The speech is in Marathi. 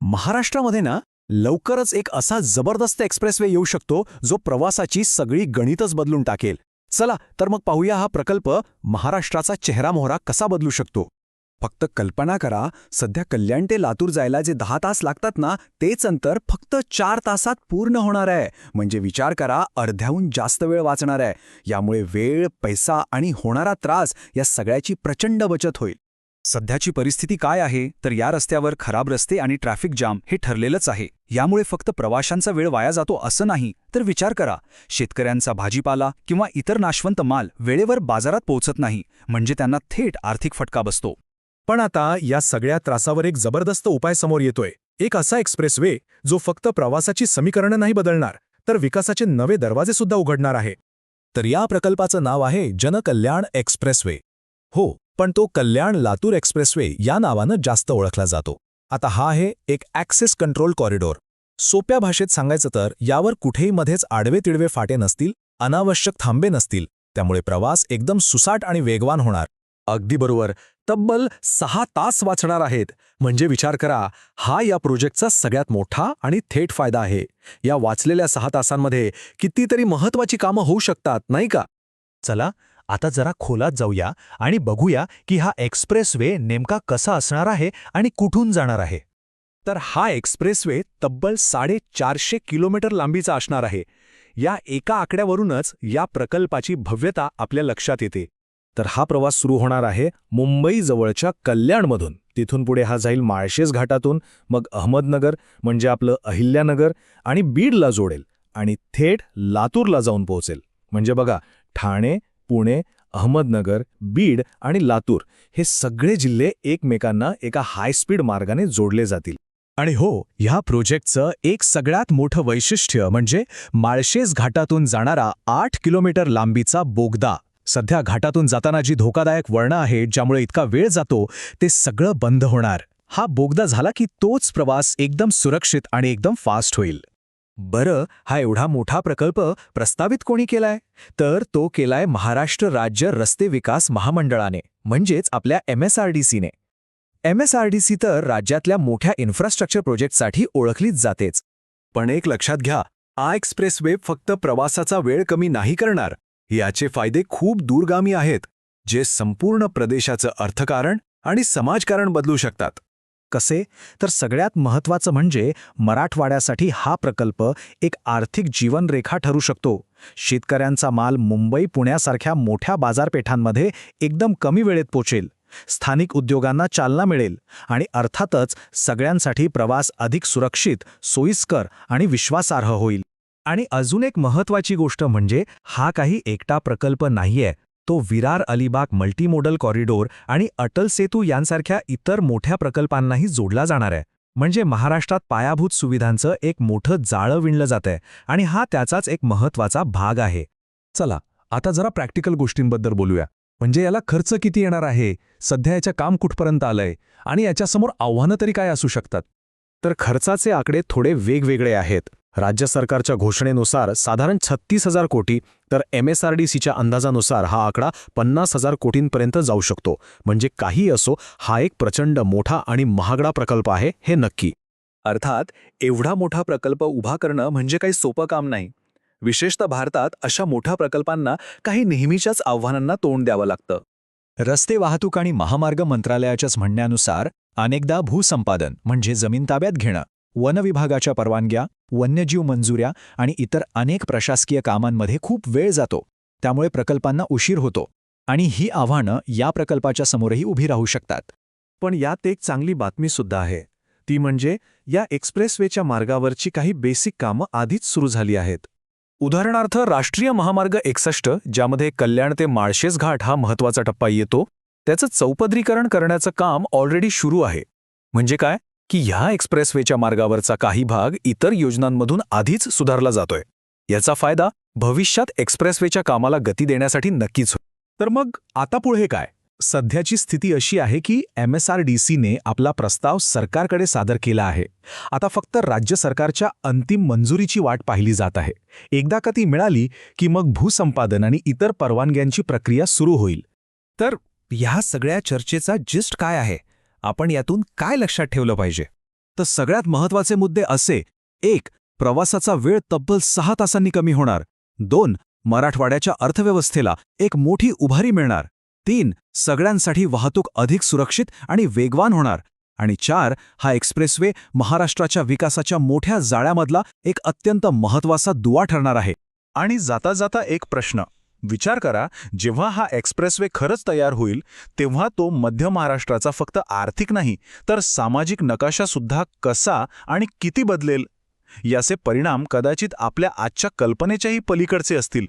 महाराष्ट्रामध्ये ना लवकरच एक असा जबरदस्त एक्सप्रेसवे येऊ शकतो जो प्रवासाची सगळी गणितच बदलून टाकेल. चला तर मग पाहूया हा प्रकल्प महाराष्ट्राचा चेहरामोहरा कसा बदलू शकतो. फक्त कल्पना करा, सध्या कल्याण ते लातूर जायला जे 10 तास लागतात ना, तेच अंतर फक्त 4 तासात पूर्ण होणार आहे. म्हणजे विचार करा, अर्ध्याहून जास्त वेळ वाचणार आहे. यामुळे वेळ, पैसा आणि होणारा त्रास या सगळ्याची प्रचंड बचत होईल. सध्याची परिस्थिती काय आहे तर या रस्त्यावर खराब रस्ते आणि ट्रॅफिक जाम हे ठरलेलंच आहे. यामुळे फक्त प्रवाशांचा वेळ वाया जातो असं नाही, तर विचार करा, शेतकऱ्यांचा भाजीपाला किंवा इतर नाशवंत माल वेळेवर बाजारात पोहोचत नाही, म्हणजे त्यांना थेट आर्थिक फटका बसतो. पण आता या सगळ्या त्रासावर एक जबरदस्त उपाय समोर येतोय. एक असा एक्सप्रेसवे जो फक्त प्रवासाची समीकरणं नाही बदलणार, तर विकासाचे नवे दरवाजे सुद्धा उघडणार आहे. तर या प्रकल्पाचं नाव आहे जनकल्याण एक्सप्रेसवे. हो, पण तो कल्याण लातूर एक्सप्रेसवे या नावानं जास्त ओळखला जातो. आता हा आहे एक ॲक्सेस कंट्रोल कॉरिडॉर. सोप्या भाषेत सांगायचं तर यावर कुठेही मध्येच आडवे तिडवे फाटे नसतील, अनावश्यक थांबे नसतील. त्यामुळे प्रवास एकदम सुसाट आणि वेगवान होणार. अगदी बरोबर. तब्बल 6 तास वाचणार आहेत. म्हणजे विचार करा, हा या प्रोजेक्टचा सगळ्यात मोठा आणि थेट फायदा आहे. या वाचलेल्या 6 तासांमध्ये कितीतरी महत्त्वाची कामं होऊ शकतात, नाही का? चला आता जरा खोलात जाऊया आणि बघूया की हा एक्सप्रेसवे नेमका कसा असणार आहे आणि कुठून जाणार आहे. तर हा एक्सप्रेसवे तब्बल 450 किलोमीटर लांबीचा असणार आहे. या एका आकड्यावरूनच या प्रकल्पाची भव्यता आपल्या लक्षात येते. तर हा प्रवास सुरू होणार आहे मुंबईजवळच्या कल्याणमधून. तिथून पुढे हा जाईल माळशेज घाटातून, मग अहमदनगर म्हणजे आपलं अहिल्यानगर आणि बीडला जोडेल आणि थेट लातूरला जाऊन पोहोचेल. म्हणजे बघा, ठाणे, पुणे, अहमदनगर, बीड आणि लातूर हे सगळे जिल्हे एकमेकांना एका हायस्पीड मार्गाने जोडले जातील. आणि हो, ह्या प्रोजेक्टचं एक सगळ्यात मोठं वैशिष्ट्य म्हणजे माळशेज घाटातून जाणारा 8 किलोमीटर लांबीचा बोगदा. सध्या घाटातून जाताना जी धोकादायक वळणं आहेत, ज्यामुळे इतका वेळ जातो, ते सगळं बंद होणार. हा बोगदा झाला की तोच प्रवास एकदम सुरक्षित आणि एकदम फास्ट होईल. बरं, हा एवढा मोठा प्रकल्प प्रस्तावित कोणी केलाय? तर तो केलाय महाराष्ट्र राज्य रस्ते विकास महामंडळाने, म्हणजेच आपल्या MSRDCने. MSRDC तर राज्यातल्या मोठ्या इन्फ्रास्ट्रक्चर प्रोजेक्टसाठी ओळखलीच जातेच. पण एक लक्षात घ्या, हा एक्सप्रेसवे फक्त प्रवासाचा वेळ कमी नाही करणार. याचे फायदे खूप दूरगामी आहेत, जे संपूर्ण प्रदेशाचं अर्थकारण आणि समाजकारण बदलू शकतात. कसे? तर सगळ्यात महत्त्वाचं म्हणजे मराठवाड्यासाठी हा प्रकल्प एक आर्थिक जीवनरेखा ठरू शकतो. शेतकऱ्यांचा माल मुंबई, पुण्यासारख्या मोठ्या बाजारपेठांमध्ये एकदम कमी वेळेत पोचेल. स्थानिक उद्योगांना चालना मिळेल आणि अर्थातच सगळ्यांसाठी प्रवास अधिक सुरक्षित, सोयीस्कर आणि विश्वासार्ह होईल. आणि अजून एक महत्त्वाची गोष्ट म्हणजे हा काही एकटा प्रकल्प नाहीये. तो विरार अलिबाग मल्टीमोडल कॉरिडॉर आणि अटल सेतू यांसारख्या इतर मोठ्या प्रकल्पांनाही जोडला जाणार आहे. म्हणजे महाराष्ट्रात पायाभूत सुविधांचं एक मोठं जाळं विणलं जातंय आणि हा त्याचाच एक महत्त्वाचा भाग आहे. चला आता जरा प्रॅक्टिकल गोष्टींबद्दल बोलूया. म्हणजे याला खर्च किती येणार आहे, सध्या याचं काम कुठपर्यंत आलंय आणि याच्यासमोर आव्हानं तरी काय असू शकतात. तर खर्चाचे आकडे थोडे वेगवेगळे आहेत. राज्य सरकारच्या घोषणेनुसार साधारण 36,000 कोटी, तर MSRDCच्या अंदाजानुसार हा आकडा 50,000 कोटींपर्यंत जाऊ शकतो. म्हणजे काही असो, हा एक प्रचंड मोठा आणि महागडा प्रकल्प आहे, हे नक्की. अर्थात एवढा मोठा प्रकल्प उभा करणं म्हणजे काही सोपं काम नाही. विशेषतः भारतात अशा मोठ्या प्रकल्पांना काही नेहमीच्याच आव्हानांना तोंड द्यावं लागतं. रस्ते वाहतूक आणि महामार्ग मंत्रालयाच्याच म्हणण्यानुसार अनेकदा भूसंपादन म्हणजे जमीन ताब्यात घेणं, वन विभागाच्या परवानग्या, वन्यजीव मंजुऱ्या आणि इतर अनेक प्रशासकीय कामांमध्ये खूप वेळ जातो. त्यामुळे प्रकल्पांना उशीर होतो आणि ही आव्हानं या प्रकल्पाच्या समोरही उभी राहू शकतात. पण यात एक चांगली बातमीसुद्धा आहे. ती म्हणजे या एक्सप्रेसवेच्या मार्गावरची काही बेसिक कामं आधीच सुरू झाली आहेत. उदाहरणार्थ राष्ट्रीय महामार्ग 61, ज्यामध्ये कल्याण ते माळशेज घाट हा महत्त्वाचा टप्पा येतो, त्याचं चौपदरीकरण करण्याचं काम ऑलरेडी सुरू आहे. म्हणजे काय की ह्या एक्सप्रेसवेच्या मार्गावरचा काही भाग इतर योजनांमधून आधीच सुधारला जातोय. याचा फायदा भविष्यात एक्सप्रेसवेच्या कामाला गती देण्यासाठी नक्कीच होईल. तर मग आता पुढे काय? सध्याची स्थिती अशी आहे की MSRDCने आपला प्रस्ताव सरकारकडे सादर केला आहे. आता फक्त राज्य सरकारच्या अंतिम मंजुरीची वाट पाहिली जात आहे. एकदा का ती मिळाली की मग भूसंपादन आणि इतर परवानग्यांची प्रक्रिया सुरू होईल. तर ह्या सगळ्या चर्चेचा जिस्ट काय आहे? आपण यातून काय लक्षात ठेवलं पाहिजे? तर सगळ्यात महत्त्वाचे मुद्दे असे: 1. प्रवासाचा वेळ तब्बल 6 तासांनी कमी होणार. 2. मराठवाड्याच्या अर्थव्यवस्थेला एक मोठी उभारी मिळणार. 3. सगळ्यांसाठी वाहतूक अधिक सुरक्षित आणि वेगवान होणार. आणि 4. हा एक्सप्रेसवे महाराष्ट्राच्या विकासाच्या मोठ्या जाळ्यामधला एक अत्यंत महत्त्वाचा दुवा ठरणार आहे. आणि जाता जाता एक प्रश्न विचार करा, जेव्हा हा एक्सप्रेसवे खरंच तयार होईल तेव्हा तो मध्य महाराष्ट्राचा फक्त आर्थिक नाही तर सामाजिक नकाशासुद्धा कसा आणि किती बदलेल याचे परिणाम कदाचित आपल्या आजच्या कल्पनेच्याही पलीकडचे असतील.